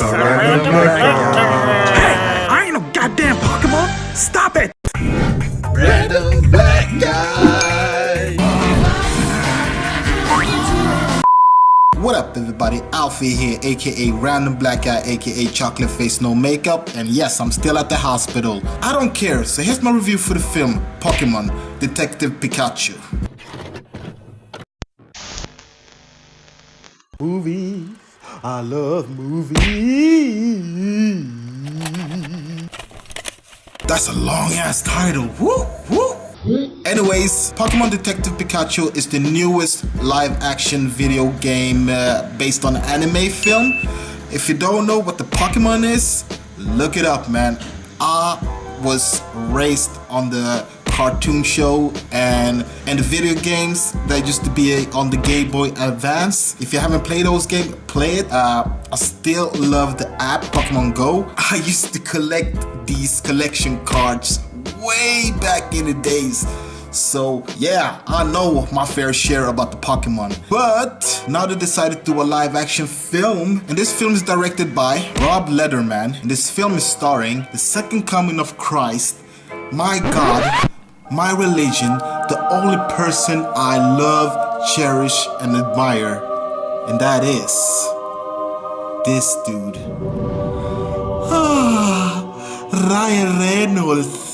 random black guy. Hey, I ain't no goddamn Pokemon. Stop it. Random black guy. What up, everybody? Alfie here, aka Random Black Guy, aka Chocolate Face No Makeup, and yes, I'm still at the hospital. I don't care, so here's my review for the film Pokémon Detective Pikachu. Movies, I love movies. That's a long ass title. Woo, woo. Anyways, Pokémon Detective Pikachu is the newest live-action video game based on an anime film. If you don't know what the Pokémon is, look it up, man. I was raised on the cartoon show and the video games that used to be on the Game Boy Advance. If you haven't played those games, play it. I still love the app Pokemon Go. I used to collect these collection cards way back in the days. So yeah, I know my fair share about the Pokemon. But now they decided to do a live action film, and this film is directed by Letterman, and this film is starring the second coming of Christ, my God, my religion, the only person I love, cherish, and admire, and that is this dude. Ryan Reynolds,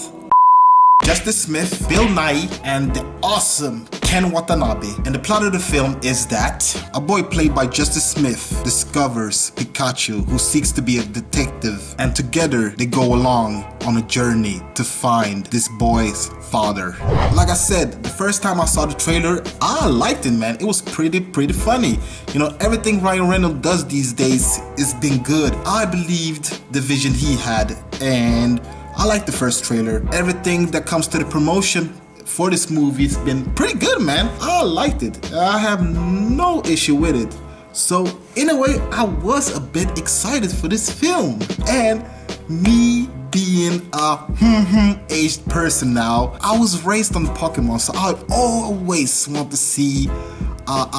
Justice Smith, Bill Nye, and the awesome Ken Watanabe. And the plot of the film is that a boy played by Justice Smith discovers Pikachu, who seeks to be a detective, and together they go along on a journey to find this boy's father. Like I said, the first time I saw the trailer, I liked it, man. It was pretty funny. You know, everything Ryan Reynolds does these days is been good. I believed the vision he had, and I like the first trailer. Everything that comes to the promotion for this movie has been pretty good, man. I liked it. I have no issue with it. So in a way, I was a bit excited for this film. And me being a aged person now, I was raised on Pokemon, so I always want to see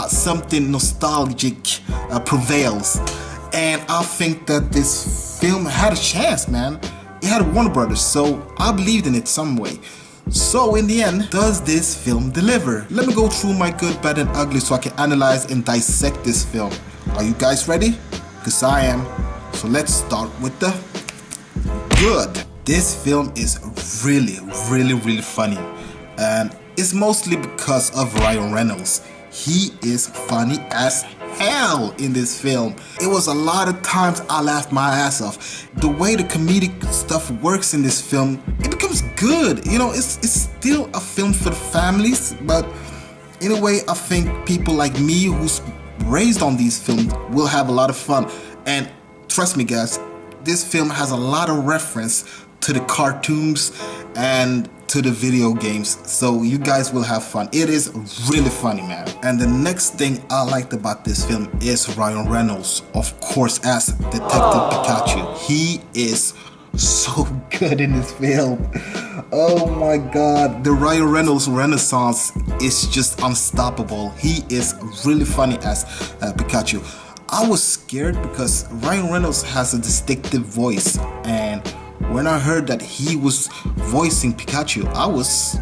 something nostalgic prevails. And I think that this film had a chance, man. It had Warner Brothers, so I believed in it some way. So in the end, does this film deliver? Let me go through my good, bad, and ugly so I can analyze and dissect this film. Are you guys ready? Because I am. So let's start with the good. This film is really funny. And it's mostly because of Ryan Reynolds. He is funny as hell in this film. It was a lot of times I laughed my ass off. The way the comedic stuff works in this film, it becomes good. You know, it's still a film for the families, but in a way I think people like me who's raised on these films will have a lot of fun. And trust me guys, this film has a lot of reference to the cartoons and to the video games, so you guys will have fun. It is really funny, man. And the next thing I liked about this film is Ryan Reynolds, of course, as Detective Pikachu. He is so good in this film. Oh my god, the Ryan Reynolds renaissance is just unstoppable. He is really funny as Pikachu. I was scared because Ryan Reynolds has a distinctive voice, and when I heard that he was voicing Pikachu, I was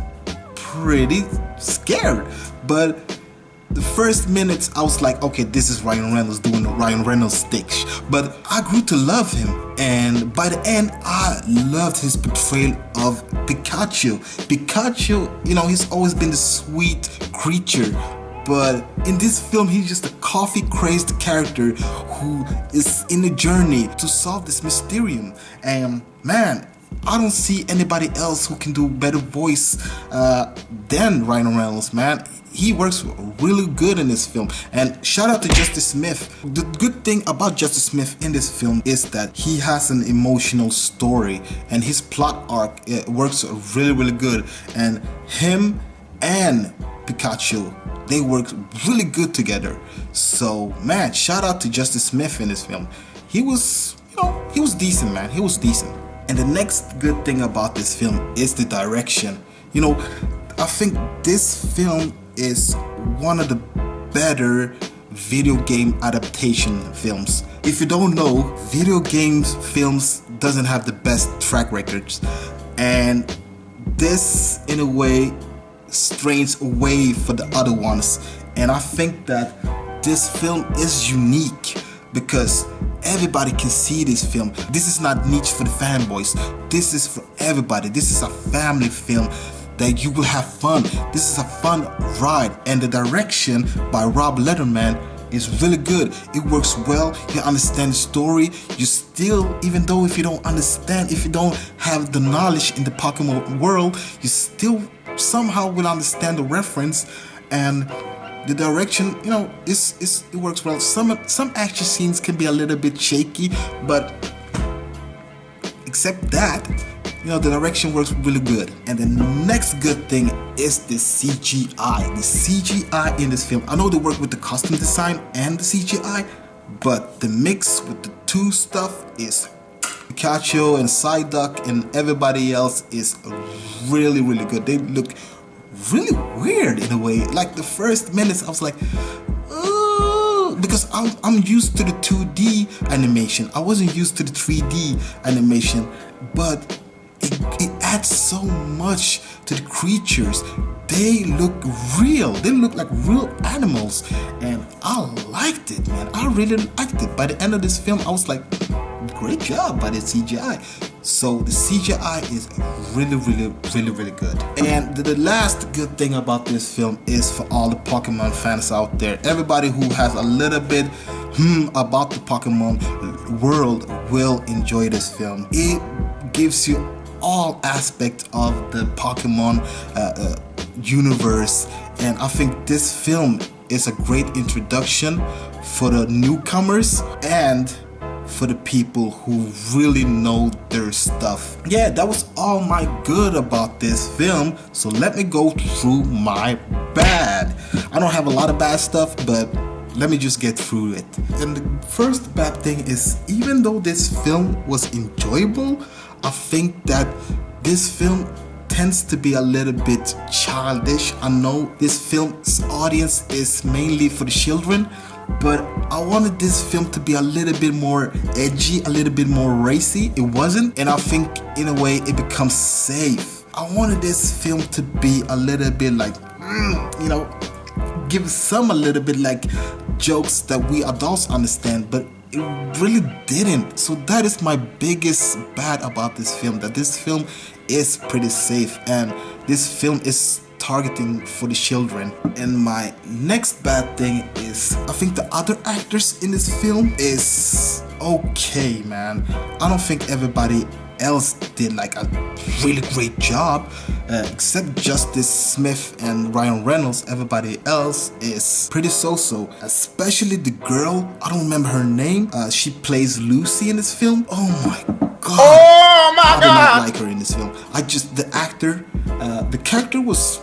pretty scared. But the first minutes I was like, okay, this is Ryan Reynolds doing the Ryan Reynolds stick. But I grew to love him, and by the end I loved his portrayal of Pikachu. Pikachu, you know, he's always been the sweet creature, but in this film he's just a coffee-crazed character who is in a journey to solve this mysterium. And man, I don't see anybody else who can do better voice than Ryan Reynolds, man. He works really good in this film. And shout out to Justice Smith. The good thing about Justice Smith in this film is that he has an emotional story, and his plot arc works really good. And him and Pikachu, they work really good together. So man, shout out to Justice Smith in this film. He was, you know, he was decent, man. He was decent. And the next good thing about this film is the direction. You know, I think this film is one of the better video game adaptation films If you don't know, video games films doesn't have the best track records, and this in a way strains away for the other ones. And I think that this film is unique because everybody can see this film. This is not niche for the fanboys. This is for everybody. This is a family film that you will have fun. This is a fun ride, and the direction by Letterman is really good. It works well. You understand the story. You still, even though if you don't understand, if you don't have the knowledge in the Pokemon world, you still somehow will understand the reference, and the direction, you know, it works well. Some action scenes can be a little bit shaky, but except that, you know, the direction works really good. And the next good thing is the CGI. The CGI in this film. I know they work with the costume design and the CGI, but the mix with the two stuff is Pikachu and Psyduck and everybody else is really, really good. They look really weird in a way. Like the first minutes I was like, oh, because I'm used to the 2D animation. I wasn't used to the 3D animation, but it adds so much to the creatures. They look real. They look like real animals, and I liked it, man. I really liked it. By the end of this film, I was like, great job by the CGI. So the CGI is really, really, really, really good. And the last good thing about this film is for all the Pokemon fans out there. Everybody who has a little bit about the Pokemon world will enjoy this film. It gives you all aspects of the Pokemon universe, and I think this film is a great introduction for the newcomers and for the people who really know their stuff. Yeah, that was all my good about this film, so let me go through my bad. I don't have a lot of bad stuff, but let me just get through it. And the first bad thing is, even though this film was enjoyable, I think that this film tends to be a little bit childish. I know this film's audience is mainly for the children, but I wanted this film to be a little bit more edgy, a little bit more racy. It wasn't, and I think in a way it becomes safe. I wanted this film to be a little bit like, you know, give some a little bit like jokes that we adults understand, but it really didn't. So that is my biggest bad about this film, that this film is pretty safe and this film is targeting for the children. And my next bad thing is, I think the other actors in this film is okay, man. I don't think everybody else did like a really great job, except Justice Smith and Ryan Reynolds. Everybody else is pretty so-so, especially the girl, I don't remember her name. She plays Lucy in this film. Oh my god, I did not like her in this film. The character was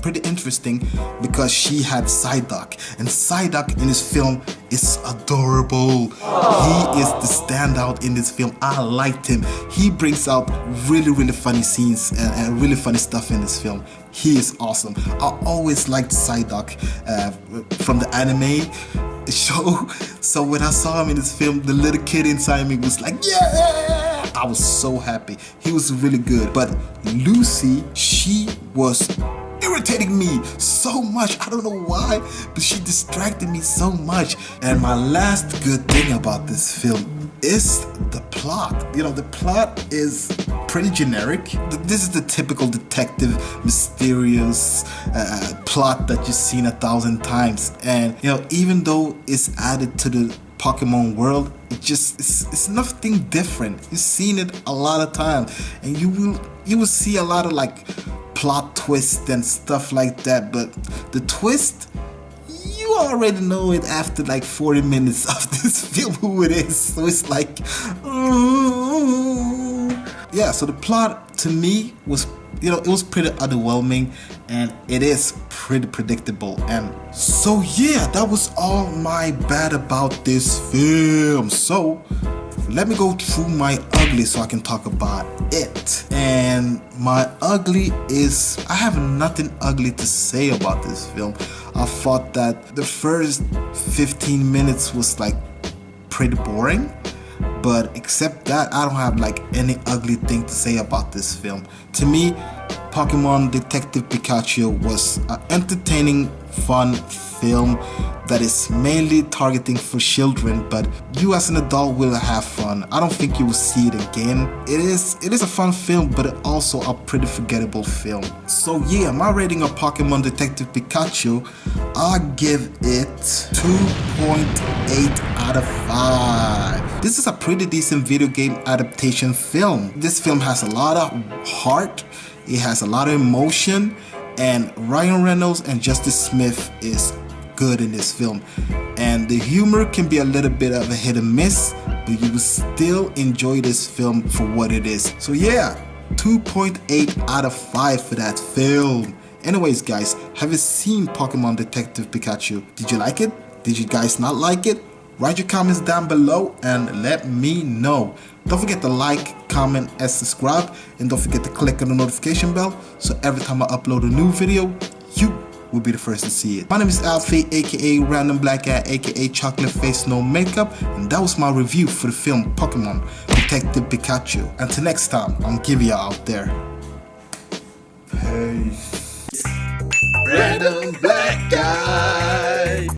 pretty interesting because she had Psyduck, and Psyduck in this film is adorable. He is the standout in this film. I liked him. He brings out really, really funny scenes and really funny stuff in this film. He is awesome. I always liked Psyduck from the anime show. So when I saw him in this film, the little kid inside me was like, yeah! I was so happy. He was really good. But Lucy, she was irritating me so much. I don't know why, but she distracted me so much. And my last good thing about this film is the plot. You know, the plot is pretty generic. This is the typical detective, mysterious plot that you've seen 1,000 times. And you know, even though it's added to the Pokemon world, it's nothing different. You've seen it a lot of times, and you will see a lot of like plot twist and stuff like that, but the twist, you already know it after like 40 minutes of this film who it is. So it's like, yeah, so the plot to me was, you know, it was pretty underwhelming, and it is pretty predictable. And so yeah, that was all my bad about this film. So let me go through my ugly so I can talk about it. And my ugly is, I have nothing ugly to say about this film. I thought that the first 15 minutes was like pretty boring. But except that, I don't have like any ugly thing to say about this film. To me, Pokémon Detective Pikachu was an entertaining, fun film that is mainly targeting for children, but you as an adult will have fun. I don't think you will see it again. It is a fun film, but also a pretty forgettable film. So yeah, my rating of Pokémon Detective Pikachu, I give it 2.8 out of 5. This is a pretty decent video game adaptation film. This film has a lot of heart, it has a lot of emotion, and Ryan Reynolds and Justice Smith is good in this film. And the humor can be a little bit of a hit and miss, but you will still enjoy this film for what it is. So yeah, 2.8 out of 5 for that film. Anyways guys, have you seen Pokémon Detective Pikachu? Did you like it? Did you guys not like it? Write your comments down below and let me know. Don't forget to like, comment, and subscribe. And don't forget to click on the notification bell so every time I upload a new video, you will be the first to see it. My name is Alfie, aka Random Black Cat, aka Chocolate Face No Makeup, and that was my review for the film Pokémon Detective Pikachu. Until next time, I'm giving you out there. Peace. Random Black Guy.